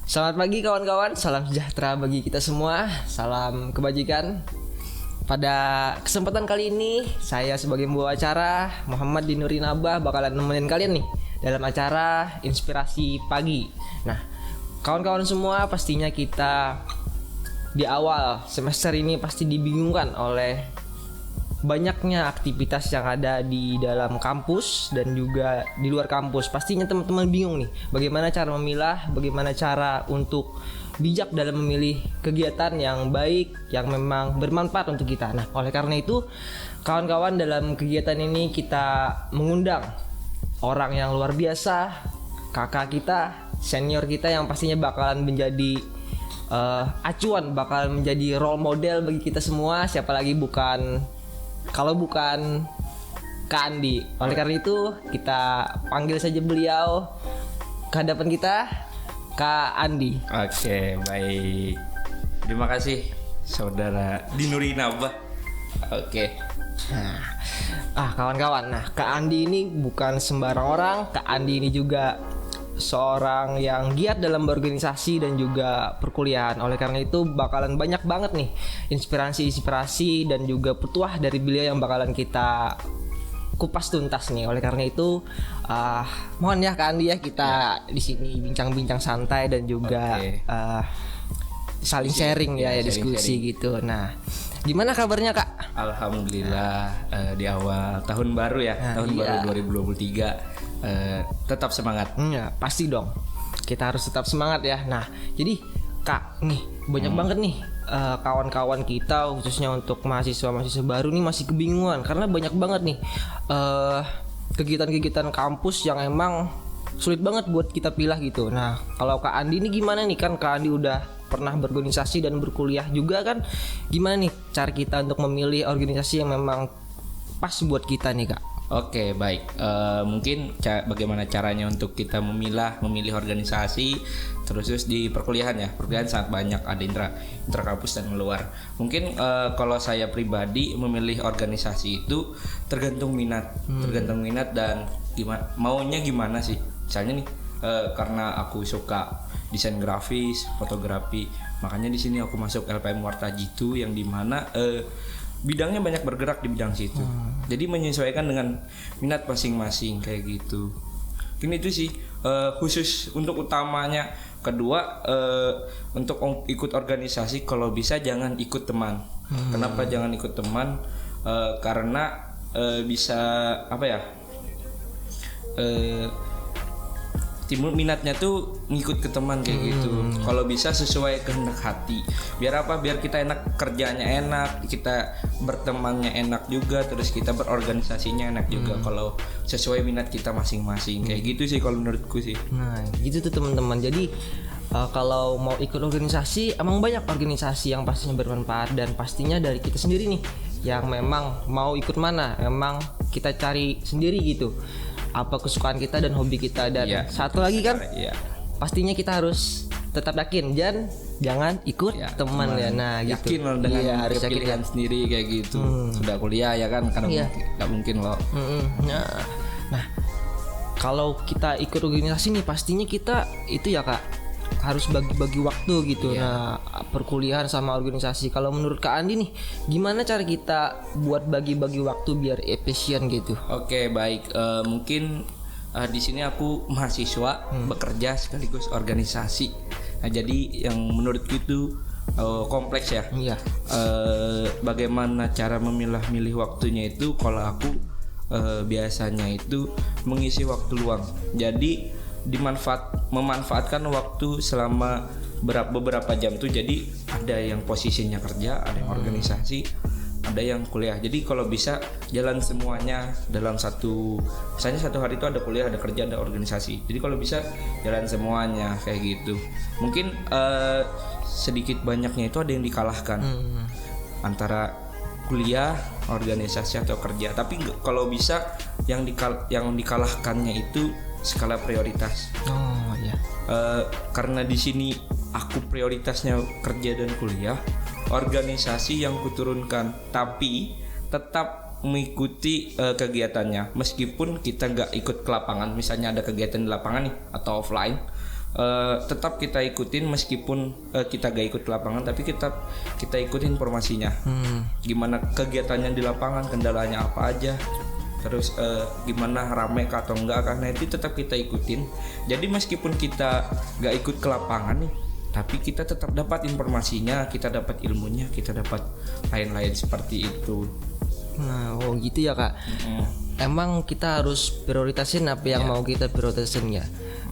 Selamat pagi kawan-kawan, salam sejahtera bagi kita semua, salam kebajikan. Pada kesempatan kali ini, saya sebagai pembawa acara Muhammad Dinuri Nabah bakalan nemenin kalian nih dalam acara Inspirasi Pagi. Nah, kawan-kawan semua, pastinya kita di awal semester ini pasti dibingungkan oleh banyaknya aktivitas yang ada di dalam kampus dan juga di luar kampus. Pastinya teman-teman bingung nih, bagaimana cara memilah, bagaimana cara untuk bijak dalam memilih kegiatan yang baik, yang memang bermanfaat untuk kita. Nah, oleh karena itu, kawan-kawan, dalam kegiatan ini kita mengundang orang yang luar biasa, kakak kita, senior kita yang pastinya bakalan menjadi acuan, bakalan menjadi role model bagi kita semua. Siapa lagi kalau bukan Kak Andi. Oleh karena itu, kita panggil saja beliau ke hadapan kita, Kak Andi. Oke, baik. Terima kasih Saudara Dinuri Nabah. Oke. Kawan-kawan, Kak Andi ini bukan sembarang orang. Kak Andi ini juga seorang yang giat dalam berorganisasi dan juga perkuliahan. Oleh karena itu bakalan banyak banget nih inspirasi dan juga petuah dari beliau yang bakalan kita kupas tuntas nih. Oleh karena itu mohon ya Kak Andi ya, kita di sini bincang-bincang santai dan juga saling sharing ya diskusi gitu. Nah, gimana kabarnya Kak? Alhamdulillah, di awal tahun baru ya, baru 2023. Tetap semangat. Ya, pasti dong. Kita harus tetap semangat ya. Nah, jadi Kak, nih banyak banget nih kawan-kawan kita, khususnya untuk mahasiswa baru nih masih kebingungan karena banyak banget nih kegiatan-kegiatan kampus yang emang sulit banget buat kita pilih gitu. Nah, kalau Kak Andi ini gimana nih? Kan Kak Andi udah pernah berorganisasi dan berkuliah juga kan. Gimana nih cara kita untuk memilih organisasi yang memang pas buat kita nih Kak? Oke, baik. Mungkin bagaimana caranya untuk kita memilih organisasi terus di perkuliahan ya. Perkuliahan sangat banyak, ada intrakampus dan luar. Mungkin kalau saya pribadi memilih organisasi itu tergantung minat, dan maunya gimana sih. Misalnya nih, karena aku suka desain grafis, fotografi, makanya di sini aku masuk LPM Warta Jitu yang dimana bidangnya banyak bergerak di bidang situ. Jadi menyesuaikan dengan minat masing-masing kayak gitu. Mungkin itu sih khusus untuk utamanya. Kedua, untuk ikut organisasi kalau bisa jangan ikut teman. Kenapa jangan ikut teman? Karena bisa timbul minatnya tuh ngikut ke teman kayak gitu. Kalau bisa sesuai kehendak hati. Biar kita enak, kerjanya enak, kita bertemannya enak juga, terus kita berorganisasinya enak juga. Kalau sesuai minat kita masing-masing kayak gitu sih kalau menurutku sih. Nah, gitu tuh teman-teman. Jadi kalau mau ikut organisasi, emang banyak organisasi yang pastinya bermanfaat dan pastinya dari kita sendiri nih yang memang mau ikut mana, memang kita cari sendiri gitu. Apa kesukaan kita dan hobi kita. Dan satu lagi kan pastinya kita harus tetap yakin dan jangan ikut teman ya. Nah, yakin gitu. Dengan harus pilihan sendiri kayak gitu. Sudah kuliah ya kan, karena nggak mungkin loh. Nah, kalau kita ikut organisasi nih pastinya kita itu ya Kak harus bagi-bagi waktu gitu. Nah, perkuliahan sama organisasi. Kalau menurut Kak Andi nih, gimana cara kita buat bagi-bagi waktu biar efisien gitu? Oke, baik. Mungkin di sini aku mahasiswa bekerja sekaligus organisasi. Nah, jadi yang menurutku itu kompleks ya. Bagaimana cara memilah-milih waktunya itu? Kalau aku biasanya itu mengisi waktu luang. Jadi memanfaatkan waktu selama beberapa jam tuh. Jadi ada yang posisinya kerja, ada yang organisasi, ada yang kuliah. Jadi kalau bisa jalan semuanya dalam misalnya satu hari itu ada kuliah, ada kerja, ada organisasi. Jadi kalau bisa jalan semuanya kayak gitu. Mungkin sedikit banyaknya itu ada yang dikalahkan antara kuliah, organisasi atau kerja. Tapi kalau bisa yang dikalahkannya itu skala prioritas. Karena di sini aku prioritasnya kerja dan kuliah, organisasi yang kuturunkan, tapi tetap mengikuti kegiatannya meskipun kita nggak ikut ke lapangan. Misalnya ada kegiatan di lapangan nih atau offline, tetap kita ikutin meskipun kita gak ikut ke lapangan, tapi kita ikutin informasinya. Gimana kegiatannya di lapangan, kendalanya apa aja, terus gimana rame kah atau enggak, karena itu tetap kita ikutin. Jadi meskipun kita gak ikut ke lapangan nih, tapi kita tetap dapat informasinya, kita dapat ilmunya, kita dapat lain-lain seperti itu. Nah, oh gitu ya Kak. Emang kita harus prioritasin apa yang mau kita prioritasin ya.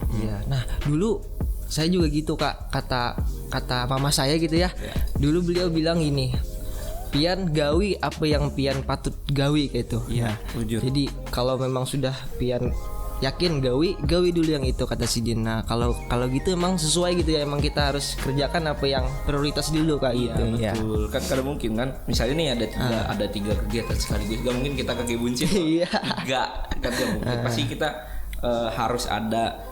Iya. Nah, dulu saya juga gitu Kak, kata mama saya gitu ya. Dulu beliau bilang gini, pian gawi apa yang pian patut gawi kayak itu. Iya, jujur. Jadi kalau memang sudah pian yakin gawi dulu yang itu, kata si Din. Nah, kalau gitu emang sesuai gitu ya, emang kita harus kerjakan apa yang prioritas dulu Kak gitu. Betul. Kan kalau mungkin kan misalnya nih ada tiga kegiatan sekaligus, gak mungkin kita kaki buncit. Iya. Enggak, kan gak mungkin. Pasti kita harus ada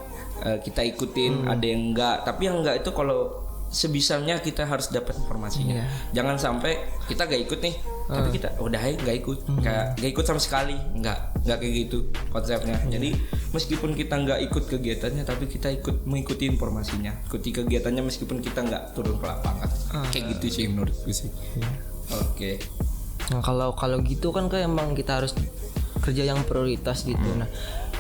kita ikutin, ada yang enggak. Tapi yang enggak itu kalau sebisanya kita harus dapat informasinya. Jangan sampai kita gak ikut nih, tapi kita udah gak ikut, kayak gak ikut sama sekali, enggak kayak gitu konsepnya. Jadi meskipun kita nggak ikut kegiatannya, tapi kita mengikuti informasinya, ikuti kegiatannya meskipun kita nggak turun ke lapangan. Kayak gitu sih menurutku sih. Oke. Nah, kalau gitu kan emang kita harus kerja yang prioritas gitu. Nah,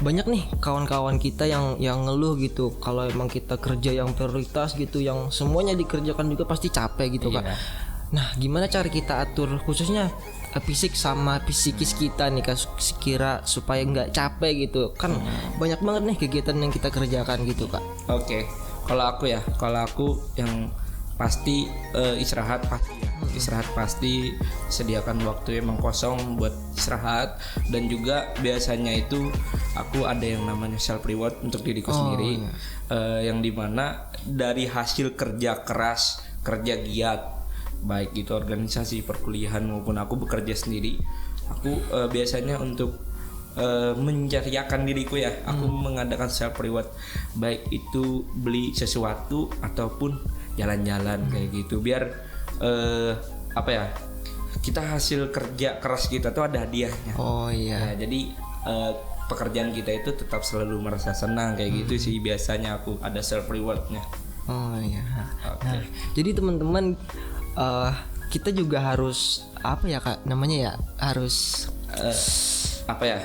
banyak nih kawan-kawan kita yang ngeluh gitu, kalau emang kita kerja yang prioritas gitu, yang semuanya dikerjakan juga pasti capek gitu Kak. Nah, gimana cara kita atur khususnya fisik sama psikis kita nih Kak, sekira supaya nggak capek gitu kan. Banyak banget nih kegiatan yang kita kerjakan gitu Kak. Oke. Kalau aku yang pasti istirahat pasti ya. Istirahat pasti, sediakan waktu emang kosong buat istirahat. Dan juga biasanya itu aku ada yang namanya self reward untuk diriku sendiri. Yang dimana dari hasil kerja keras, kerja giat, baik itu organisasi, perkuliahan maupun aku bekerja sendiri, aku biasanya untuk menjariakan diriku ya, aku mengadakan self reward, baik itu beli sesuatu ataupun jalan-jalan kayak gitu, biar apa ya, kita hasil kerja keras kita tuh ada hadiahnya. Ya, jadi pekerjaan kita itu tetap selalu merasa senang kayak gitu sih, biasanya aku ada self rewardnya. Nah, jadi teman-teman, kita juga harus apa ya Kak namanya ya, harus apa ya,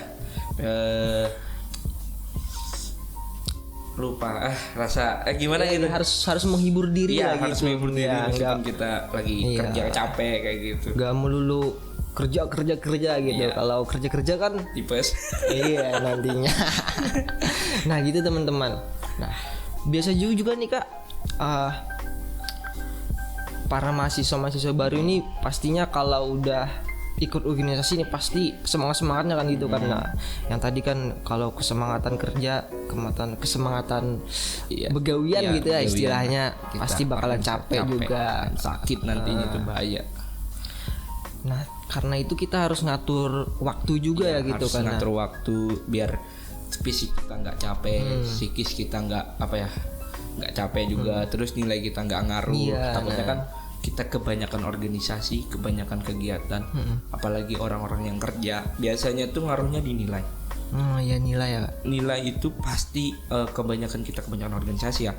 lupa rasa gimana gitu, harus menghibur diri ya, lah harus gitu. menghibur diri meskipun kita lagi kerja capek kayak gitu, gak melulu kerja gitu. Kalau kerja kan tipes. Iya nantinya. Nah gitu teman-teman. Nah biasa juga nih Kak, para mahasiswa baru ini pastinya kalau udah ikut organisasi ini pasti semangatnya kan gitu kan. Nah, yang tadi kan kalau kesemangatan kerja, kesemangatan begawian gitu ya istilahnya, pasti bakalan capek juga, sakit nantinya, itu bahaya. Nah, karena itu kita harus ngatur waktu juga ya gitu kan. Harus ngatur waktu biar fisik kita nggak capek, psikis kita nggak capek juga, terus nilai kita nggak ngaruh. Takutnya kan kita kebanyakan organisasi, kebanyakan kegiatan, apalagi orang-orang yang kerja, biasanya tuh ngaruhnya di nilai. Nilai ya. Nilai itu pasti kebanyakan organisasi ya.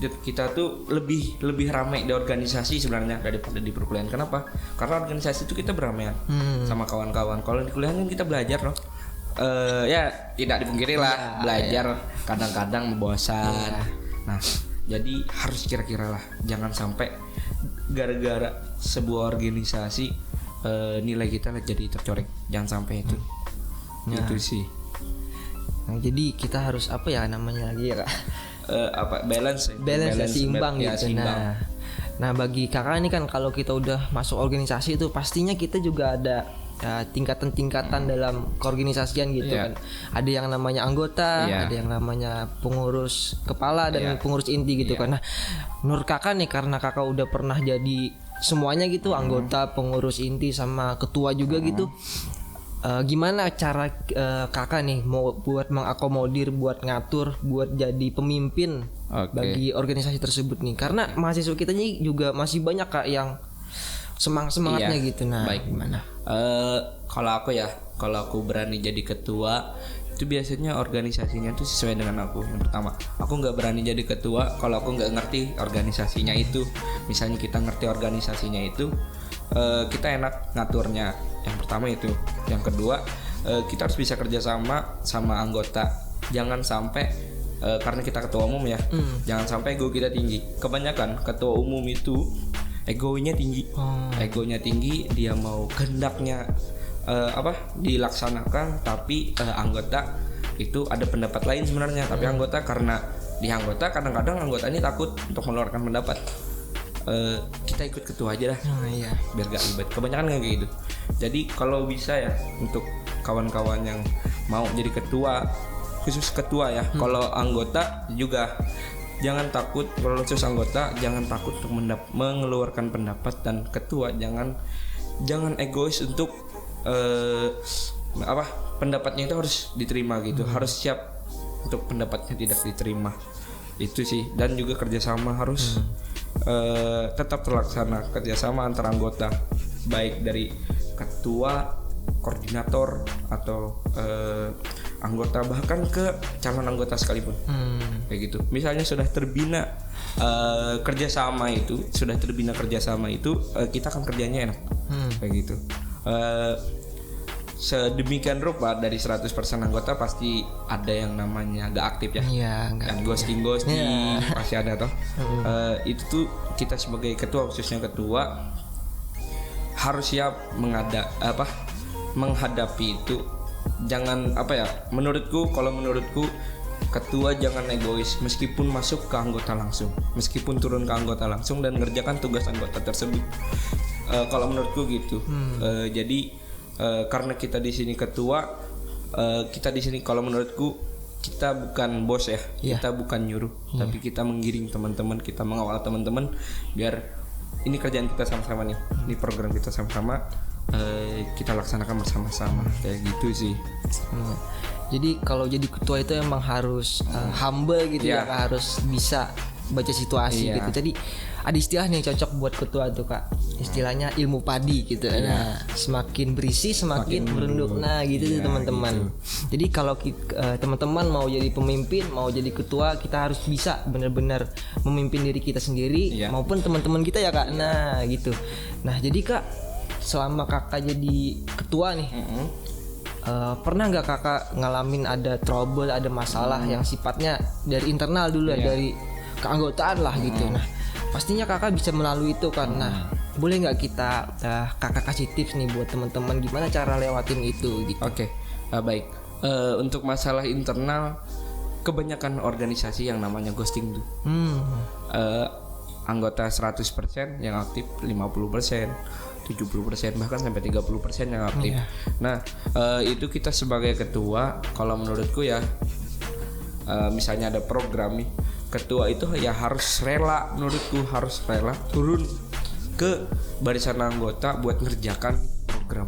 Kita tuh lebih ramai di organisasi sebenarnya daripada di perkuliahan. Kenapa? Karena organisasi itu kita beramaian sama kawan-kawan. Kalau di kuliahan kan kita belajar loh. Ya tidak dipungkiri lah, belajar kadang-kadang membosan. Nah, jadi harus kira-kira lah, jangan sampai gara-gara sebuah organisasi nilai kita jadi tercoreng, jangan sampai itu. Itu sih. Nah, jadi kita harus apa ya namanya lagi ya Kak? Balance seimbang ya, gitu. seimbang. Nah bagi kakak ini kan kalau kita udah masuk organisasi itu pastinya kita juga ada tingkatan-tingkatan dalam keorganisasian gitu kan. Ada yang namanya anggota, ada yang namanya pengurus kepala dan pengurus inti gitu kan. Nah, menurut kakak nih, karena kakak udah pernah jadi semuanya gitu, anggota, pengurus inti sama ketua juga gitu. Gimana cara kakak nih mau buat mengakomodir, buat ngatur, buat jadi pemimpin bagi organisasi tersebut nih? Karena mahasiswa kita ini juga masih banyak Kak yang semangatnya gitu. Nah, baik. gimana? Kalau aku berani jadi ketua, itu biasanya organisasinya tuh sesuai dengan aku. Yang pertama, aku nggak berani jadi ketua kalau aku nggak ngerti organisasinya itu. Misalnya kita ngerti organisasinya itu, kita enak ngaturnya. Yang pertama itu. Yang kedua, kita harus bisa kerjasama sama anggota. Jangan sampai karena kita ketua umum ya, jangan sampai ego kita tinggi. Kebanyakan ketua umum itu egonya tinggi. Egonya tinggi, dia mau kehendaknya dilaksanakan, tapi anggota itu ada pendapat lain sebenarnya. Tapi anggota karena kadang-kadang anggota ini takut untuk mengeluarkan pendapat. Kita ikut ketua aja dah, biar gak ribet. Kebanyakan kayak gitu. Jadi kalau bisa ya, untuk kawan-kawan yang mau jadi ketua, khusus ketua ya, kalau anggota juga jangan takut. Kalau khusus anggota jangan takut untuk mengeluarkan pendapat, dan ketua jangan egois untuk pendapatnya itu harus diterima gitu. Harus siap untuk pendapatnya tidak diterima, itu sih. Dan juga kerjasama harus tetap terlaksana, kerjasama antar anggota, baik dari ketua, koordinator, atau anggota, bahkan ke calon anggota sekalipun. Kayak gitu. Misalnya sudah terbina kerjasama itu, kita akan kerjanya enak. Kayak gitu. Sedemikian rupa dari 100% anggota pasti ada yang namanya gak aktif ya. Dan ghosting pasti ada toh. Itu tuh kita sebagai ketua, khususnya ketua, harus siap menghadapi itu. Jangan menurutku ketua jangan egois, meskipun masuk ke anggota langsung, meskipun turun ke anggota langsung dan ngerjakan tugas anggota tersebut. Kalau menurutku gitu. Jadi karena kita di sini ketua, kita di sini, kalau menurutku kita bukan bos ya, kita bukan nyuruh, tapi kita menggiring teman-teman, kita mengawal teman-teman biar ini kerjaan kita sama-sama nih, ini program kita sama-sama, kita laksanakan bersama-sama, kayak gitu sih. Jadi kalau jadi ketua itu emang harus humble gitu ya, harus bisa baca situasi gitu. Jadi ada istilah nih cocok buat ketua tuh Kak, istilahnya ilmu padi gitu. Nah, semakin berisi semakin merunduk. Nah gitu tuh teman-teman. Gitu. Jadi kalau teman-teman mau jadi pemimpin, mau jadi ketua, kita harus bisa benar-benar memimpin diri kita sendiri maupun teman-teman kita ya Kak. Nah gitu. Nah jadi Kak, selama Kakak jadi ketua nih, pernah nggak Kakak ngalamin ada trouble, ada masalah yang sifatnya dari internal dulu ya, dari keanggotaan lah gitu. Nah pastinya Kakak bisa melalui itu kan. Nah boleh nggak kita Kakak kasih tips nih buat teman-teman gimana cara lewatin itu gitu. Oke. Baik. Untuk masalah internal, kebanyakan organisasi yang namanya ghosting tuh. Anggota 100% yang aktif 50%, 70%, bahkan sampai 30% yang aktif. Nah, itu kita sebagai ketua, kalau menurutku ya, misalnya ada program nih, ketua itu ya harus rela, menurutku harus rela turun ke barisan anggota buat ngerjakan program.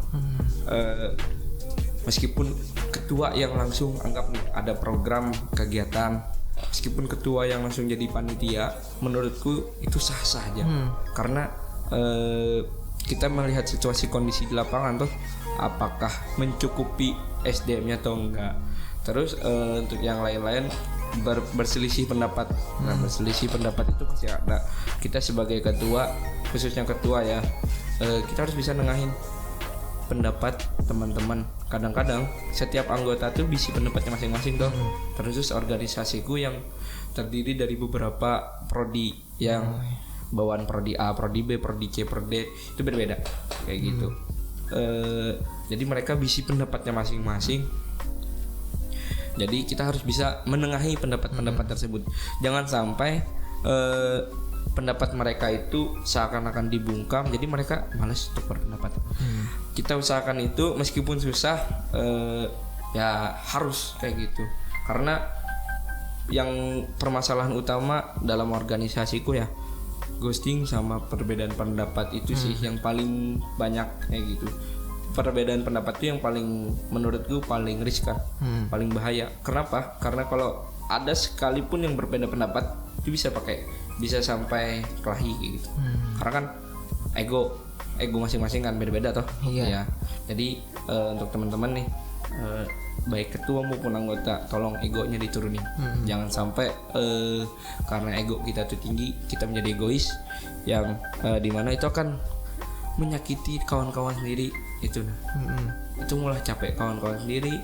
Meskipun ketua yang langsung anggap nih ada program kegiatan, meskipun ketua yang langsung jadi panitia, menurutku itu sah-sah aja. Karena kita melihat situasi kondisi di lapangan tuh, apakah mencukupi SDM-nya atau enggak. Terus untuk yang lain-lain berselisih pendapat. Nah, berselisih pendapat itu pasti ada. Kita sebagai ketua, khususnya ketua ya, kita harus bisa nengahin pendapat teman-teman. Kadang-kadang setiap anggota tuh bisi pendapatnya masing-masing tuh. Terus organisasiku yang terdiri dari beberapa prodi yang bawaan prodi A, prodi B, prodi C, prodi D itu berbeda kayak gitu. Jadi mereka bisi pendapatnya masing-masing. Jadi kita harus bisa menengahi pendapat-pendapat tersebut. Jangan sampai pendapat mereka itu seakan-akan dibungkam, jadi mereka malas untuk berpendapat. Kita usahakan itu meskipun susah, ya harus kayak gitu. Karena yang permasalahan utama dalam organisasiku ya, ghosting sama perbedaan pendapat itu sih yang paling banyak kayak gitu. Perbedaan pendapat itu yang paling, menurutku paling riskan, paling bahaya. Kenapa? Karena kalau ada sekalipun yang berbeda pendapat itu bisa sampai kelahi gitu. Karena kan ego masing-masing kan beda-beda toh. Ya. Jadi untuk teman-teman nih, baik ketua maupun anggota, tolong egonya diturunin. Jangan sampai karena ego kita tuh tinggi, kita menjadi egois yang dimana itu akan menyakiti kawan-kawan sendiri itu. Itu malah capek kawan-kawan sendiri,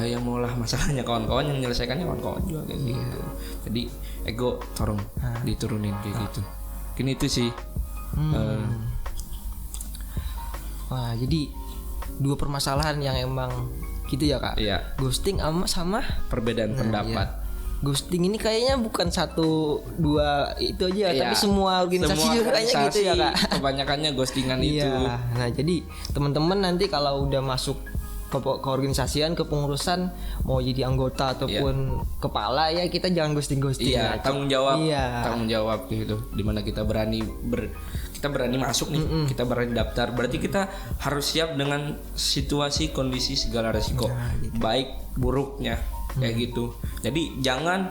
yang malah masalahnya kawan-kawan, yang menyelesaikannya kawan-kawan juga kayak gitu. Jadi ego tolong diturunin kayak gitu. Mungkin itu sih. Wah, jadi dua permasalahan yang emang gitu ya kak. Iya. Ghosting sama Perbedaan pendapat. iya. Ghosting ini kayaknya bukan satu dua itu aja, Iya. tapi semua organisasi Semua juga kayaknya gitu ya kak. Kebanyakannya ghostingan itu. Iya. Nah jadi teman-teman nanti kalau udah masuk ke keorganisasian, kepengurusan, mau jadi anggota ataupun kepala ya, kita jangan ghosting. Iya, tanggung jawab. Iya. Tanggung jawab gitu. Dimana kita berani masuk nih, kita berani daftar. Berarti kita harus siap dengan situasi, kondisi, segala resiko, baik buruknya kayak gitu. Jadi jangan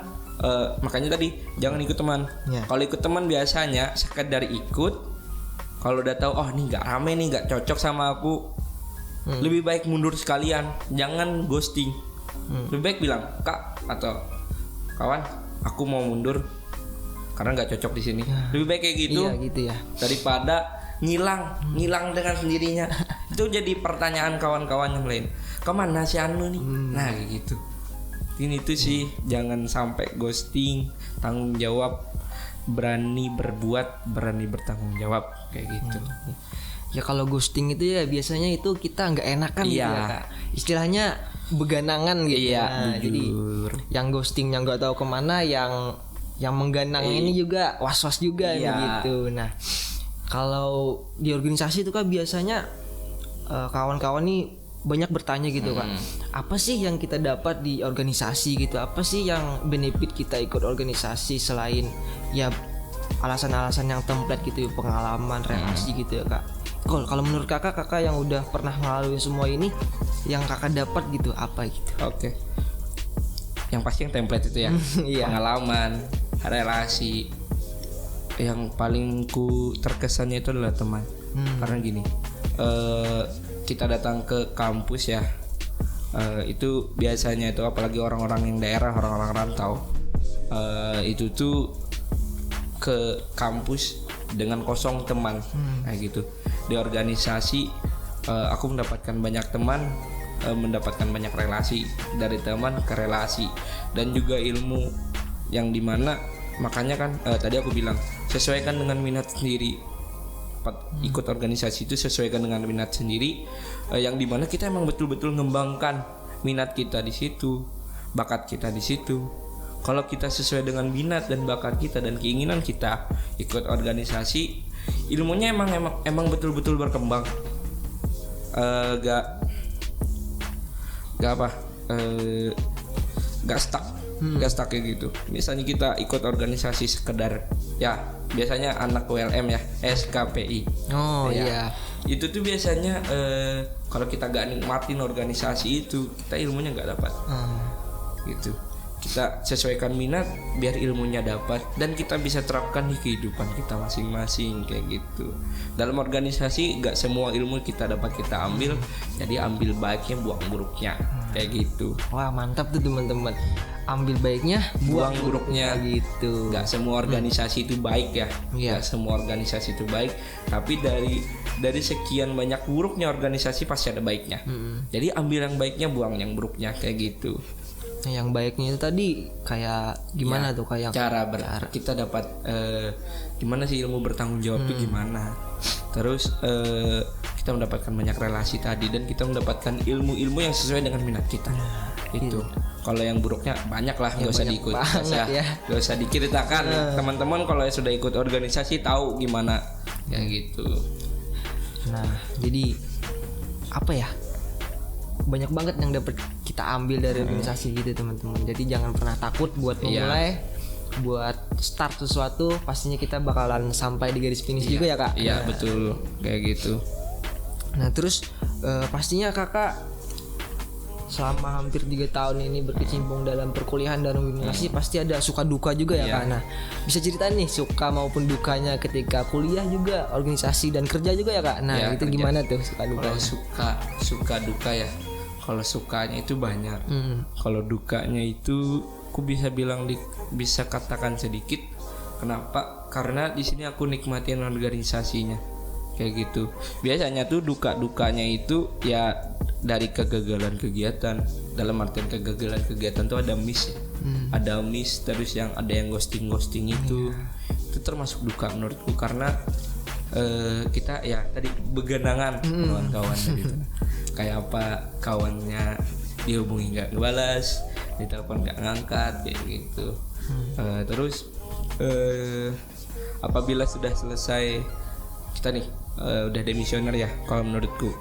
makanya tadi jangan ikut teman. Kalau ikut teman biasanya sekedar ikut. Kalau udah tahu ini nggak rame nih, nggak cocok sama aku, lebih baik mundur sekalian. Jangan ghosting. Lebih baik bilang, kak atau kawan, aku mau mundur karena nggak cocok di sini. Lebih baik kayak gitu. Iya gitu ya. Daripada ngilang dengan sendirinya. Itu jadi pertanyaan kawan-kawan yang lain. Kemana si Anu nih? Nah kayak gitu. Ini tuh sih, jangan sampai ghosting. Tanggung jawab, berani berbuat, berani bertanggung jawab kayak gitu. Ya kalau ghosting itu ya biasanya itu kita nggak enakan gitu ya kak. Istilahnya beganangan gitu. Iya, Nah, jadi yang ghostingnya nggak tahu kemana, yang mengganang ini juga was-was juga gitu. Nah, kalau di organisasi itu kan biasanya kawan-kawan nih banyak bertanya gitu kan. Apa sih yang kita dapat di organisasi gitu? Apa sih yang benefit kita ikut organisasi selain ya alasan-alasan yang template gitu, pengalaman, relasi gitu ya kak. Kalau menurut kakak yang udah pernah ngalamin semua ini, yang kakak dapat gitu apa gitu? Oke. Yang pasti yang template itu ya. Pengalaman, relasi. Yang paling ku terkesannya itu adalah teman. Karena gini, kita datang ke kampus ya, itu biasanya itu apalagi orang-orang yang daerah, orang-orang rantau, itu tuh ke kampus dengan kosong teman, kayak gitu. Di organisasi aku mendapatkan banyak teman, mendapatkan banyak relasi, dari teman ke relasi, dan juga ilmu yang dimana makanya kan tadi aku bilang sesuaikan dengan minat sendiri. Ikut organisasi itu sesuaikan dengan minat sendiri, yang dimana kita emang betul-betul ngembangkan minat kita di situ, bakat kita di situ. Kalau kita sesuai dengan minat dan bakat kita dan keinginan kita ikut organisasi, ilmunya emang betul-betul berkembang. Gak stuck kayak gitu. Misalnya kita ikut organisasi sekedar ya, biasanya anak ULM ya, SKPI. Iya. Itu tuh biasanya kalau kita gak nikmatin organisasi itu, kita ilmunya gak dapat. Gitu. Kita sesuaikan minat biar ilmunya dapat dan kita bisa terapkan di kehidupan kita masing-masing kayak gitu. Dalam organisasi gak semua ilmu kita dapat kita ambil, jadi ambil baiknya, buang buruknya kayak gitu. Wah mantap tuh teman-teman. Ambil baiknya, buang buruknya gitu. Gak semua organisasi itu baik ya. Gak semua organisasi itu baik, tapi dari sekian banyak buruknya organisasi pasti ada baiknya. Jadi ambil yang baiknya, buang yang buruknya kayak gitu. Yang baiknya itu tadi kayak gimana tuh, kayak cara kita dapat gimana sih ilmu bertanggung jawab tuh gimana. Terus kita mendapatkan banyak relasi tadi dan kita mendapatkan ilmu-ilmu yang sesuai dengan minat kita. Itu. Kalau yang buruknya banyak lah, nggak usah diikut, nggak usah diceritakan. Teman-teman kalau sudah ikut organisasi tahu gimana kayak gitu. Nah, jadi apa ya? Banyak banget yang dapat kita ambil dari organisasi gitu teman-teman. Jadi jangan pernah takut buat memulai, buat start sesuatu. Pastinya kita bakalan sampai di garis finish juga ya kak. Iya betul kayak gitu. Nah terus pastinya kakak selama hampir 3 tahun ini berkecimpung dalam perkuliahan dan organisasi pasti ada suka duka juga ya kak. Nah bisa ceritain nih suka maupun dukanya ketika kuliah juga, organisasi dan kerja juga ya kak. Nah itu kerja. Gimana tuh suka duka? Kalau suka duka ya, Kalau sukanya itu banyak. Hmm. Kalau dukanya itu aku bisa bilang bisa katakan sedikit. Kenapa? Karena di sini aku nikmatin organisasinya. Kayak gitu. Biasanya tuh duka-dukanya itu ya dari kegagalan kegiatan. Dalam artian kegagalan kegiatan tuh ada miss ya. Ada miss, terus yang ada yang ghosting itu. Itu termasuk duka menurutku karena kita ya tadi begenangan kawan-kawan gitu. Kayak apa, kawannya dihubungi nggak ngebalas, ditelepon nggak ngangkat kayak gitu. Terus apabila sudah selesai kita nih udah demisioner ya, kalau menurutku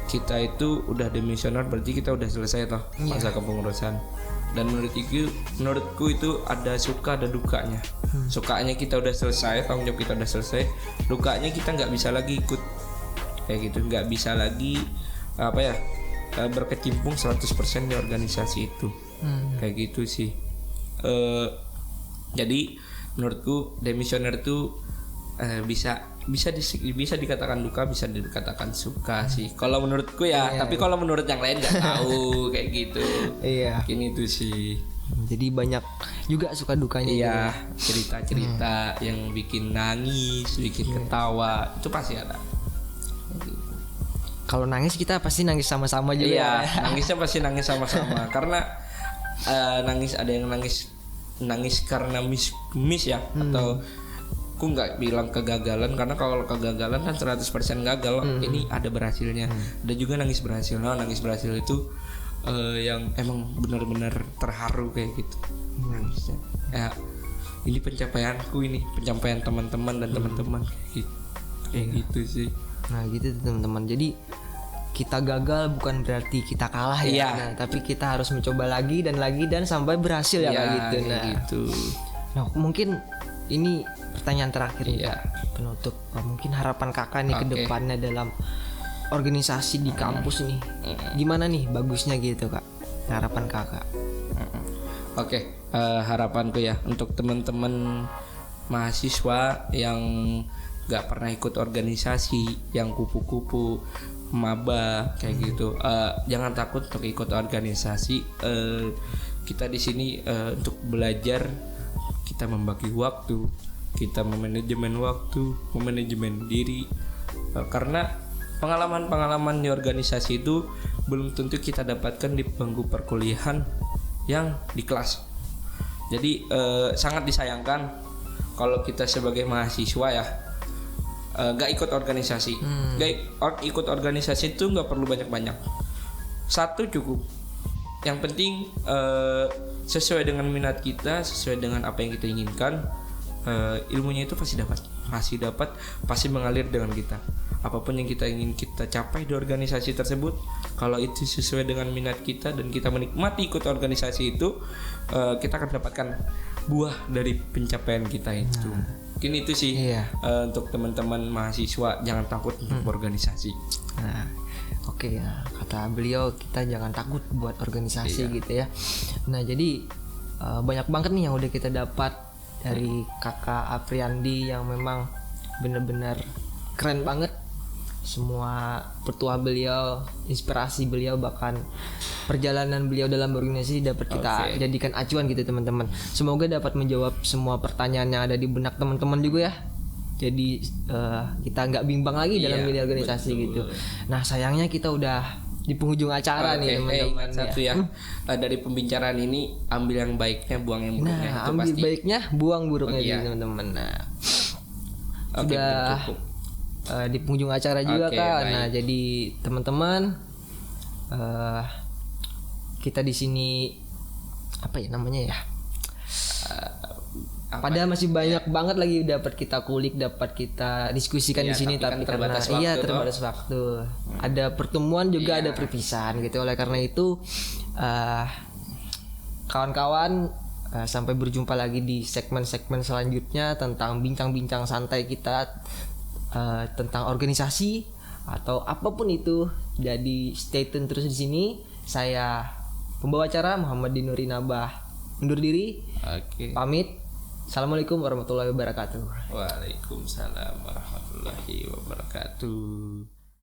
kita itu udah demisioner berarti kita udah selesai toh masa kepengurusan. Dan menurutku itu ada suka ada dukanya. Sukanya kita udah selesai, tanggung jawab kita udah selesai. Dukanya kita nggak bisa lagi ikut kayak gitu, nggak bisa lagi berkecimpung 100% di organisasi itu. Kayak gitu sih. Jadi menurutku demisioner itu bisa dikatakan duka, bisa dikatakan suka sih. Kalau menurutku ya, tapi kalau menurut yang lain nggak tahu kayak gitu. Iya. Ini tuh sih. Jadi banyak juga suka dukanya. Iya, cerita-cerita yang bikin nangis, bikin ketawa, itu pasti ada. Kalau nangis kita pasti nangis sama-sama juga. Iya, nangisnya pasti nangis sama-sama. Karena nangis ada yang nangis karena miss ya, atau aku nggak bilang kegagalan, karena kalau kegagalan kan 100% gagal. Ini ada berhasilnya. Ada juga nangis berhasil. Nah, nangis berhasil itu yang emang benar-benar terharu kayak gitu. Nangisnya. Ya, ini pencapaianku, ini pencapaian teman-teman dan teman-teman kayak gitu sih. Nah, gitu teman-teman. Jadi kita gagal bukan berarti kita kalah ya. Iya. Nah, tapi kita harus mencoba lagi dan sampai berhasil ya kayak gitu. Nah, gitu. Nah, mungkin ini pertanyaan terakhir nih, Iya. Kak, penutup. Mungkin harapan kakak nih ke depannya dalam organisasi di kampus nih, gimana nih bagusnya gitu Kak, harapan kakak? Oke, harapanku ya untuk teman-teman mahasiswa yang nggak pernah ikut organisasi, yang kupu-kupu, maba kayak gitu, jangan takut untuk ikut organisasi. Kita di sini untuk belajar, kita membagi waktu, kita memanajemen waktu, memanajemen diri, karena pengalaman-pengalaman di organisasi itu belum tentu kita dapatkan di bangku perkuliahan yang di kelas. Jadi sangat disayangkan kalau kita sebagai mahasiswa ya gak ikut organisasi. Ikut organisasi itu gak perlu banyak-banyak, satu cukup. Yang penting sesuai dengan minat kita, sesuai dengan apa yang kita inginkan. Ilmunya itu pasti dapat, pasti mengalir dengan kita. Apapun yang kita ingin kita capai di organisasi tersebut, kalau itu sesuai dengan minat kita dan kita menikmati ikut organisasi itu, kita akan dapatkan buah dari pencapaian kita itu. Mungkin itu sih. Untuk teman-teman mahasiswa, jangan takut untuk berorganisasi. Nah, oke ya, kata beliau kita jangan takut buat organisasi gitu ya. Nah, jadi banyak banget nih yang udah kita dapat dari kakak Apriandi yang memang benar-benar keren banget. Semua petua beliau, inspirasi beliau, bahkan perjalanan beliau dalam berorganisasi dapat kita jadikan acuan gitu teman-teman. Semoga dapat menjawab semua pertanyaan yang ada di benak teman-teman juga ya. Jadi kita nggak bimbang lagi dalam milih organisasi gitu. Nah, sayangnya kita udah di penghujung acara nih teman-teman. Satu ya, dari pembicaraan ini ambil yang baiknya, buang yang buruknya. Nah, ambil pasti. baiknya, buang buruknya teman-teman. Nah, sudah di penghujung acara juga Kak. Nah, jadi teman-teman kita di sini apa ya namanya ya? Padahal masih banyak banget lagi dapat kita kulik, dapat kita diskusikan di sini, tapi karena terbatas waktu. Ada pertemuan juga, ada perpisahan gitu. Oleh karena itu kawan-kawan, sampai berjumpa lagi di segmen-segmen selanjutnya tentang bincang-bincang santai kita tentang organisasi atau apapun itu. Jadi stay tune terus di sini. Saya pembawa acara Muhammad Dinuri Nabah undur diri. Pamit. Assalamualaikum warahmatullahi wabarakatuh. Waalaikumsalam warahmatullahi wabarakatuh.